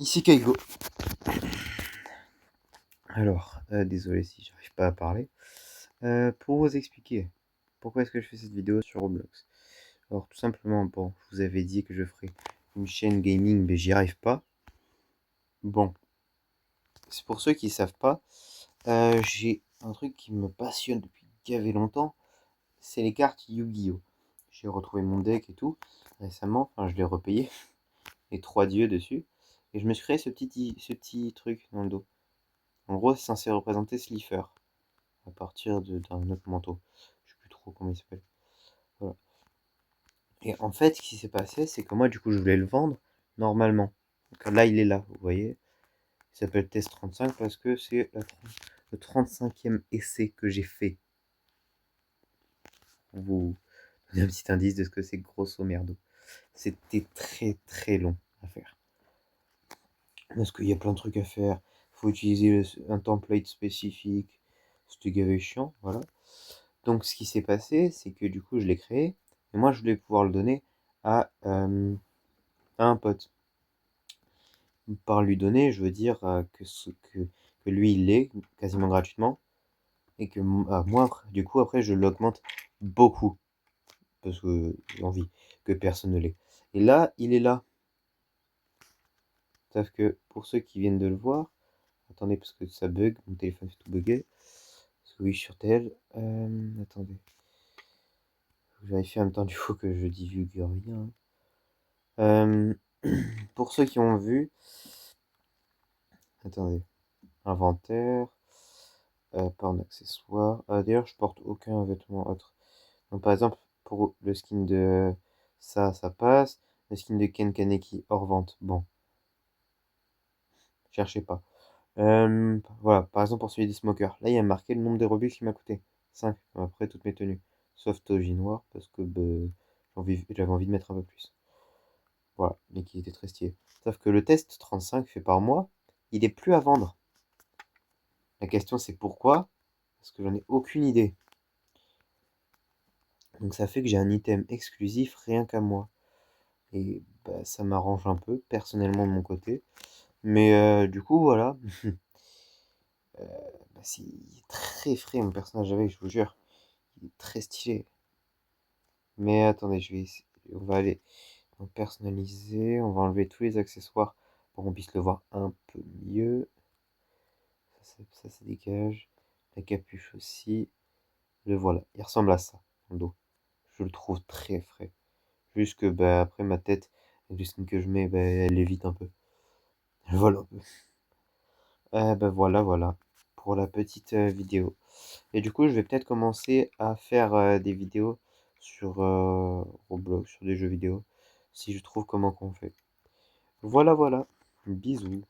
Ici Kaigo. Alors, désolé si j'arrive pas à parler. Pour vous expliquer pourquoi est-ce que je fais cette vidéo sur Roblox. Alors tout simplement, bon, je vous avais dit que je ferais une chaîne gaming, mais j'y arrive pas. Bon, c'est pour ceux qui savent pas, j'ai un truc qui me passionne depuis gavé longtemps, c'est les cartes Yu-Gi-Oh! J'ai retrouvé mon deck et tout récemment, enfin je l'ai repayé, les 3 dieux dessus, et je me suis créé ce petit truc dans le dos. En gros, c'est censé représenter Slifer, à partir d'un autre manteau. Je sais plus trop comment il s'appelle. Voilà. Et en fait, ce qui s'est passé, c'est que moi, du coup, je voulais le vendre normalement. Donc là, il est là, vous voyez. Il s'appelle Test 35 parce que c'est le 35e essai que j'ai fait. Pour vous donner un petit indice de ce que c'est grosso merdo. C'était très très long à faire. Parce qu'il y a plein de trucs à faire. Il faut utiliser un template spécifique. C'était gavé chiant, voilà. Donc ce qui s'est passé, c'est que du coup je l'ai créé, et moi je voulais pouvoir le donner à un pote. Par lui donner, je veux dire que lui il l'ait quasiment gratuitement, et que moi du coup après je l'augmente beaucoup, parce que j'ai envie que personne ne l'ait. Et là, il est là. Sauf que pour ceux qui viennent de le voir, attendez parce que ça bug, mon téléphone fait tout bugger. Parce que oui, je suis sur tel. Attendez. Je vérifie en même temps du coup que je divulgue rien. Pour ceux qui ont vu, attendez, inventaire, pas en accessoire. D'ailleurs, je porte aucun vêtement autre. Donc, par exemple, pour le skin de ça passe. Le skin de Ken Kaneki hors vente, bon, cherchez pas. Voilà, par exemple, pour celui des smokers, là il y a marqué le nombre de Robux qui m'a coûté 5, après toutes mes tenues, sauf Toji noir, parce que j'avais envie de mettre un peu plus. Voilà, mais qui était très stylé. Sauf que le test 35 fait par mois, il est plus à vendre. La question c'est pourquoi? Parce que j'en ai aucune idée. Donc ça fait que j'ai un item exclusif rien qu'à moi. Et bah, ça m'arrange un peu, personnellement de mon côté. Mais du coup, voilà. Bah, il est très frais mon personnage avec, je vous jure. Il est très stylé. Mais attendez, on va aller en personnaliser. On va enlever tous les accessoires pour qu'on puisse le voir un peu mieux. Ça dégage. La capuche aussi. Le voilà, il ressemble à ça, dans le dos. Je le trouve très frais. Juste que bah, après ma tête, avec le skin que je mets, bah, elle évite un peu. Voilà un peu. Bah voilà, pour la petite vidéo. Et du coup, je vais peut-être commencer à faire des vidéos sur Roblox, sur des jeux vidéo, si je trouve comment qu'on fait. Voilà, bisous.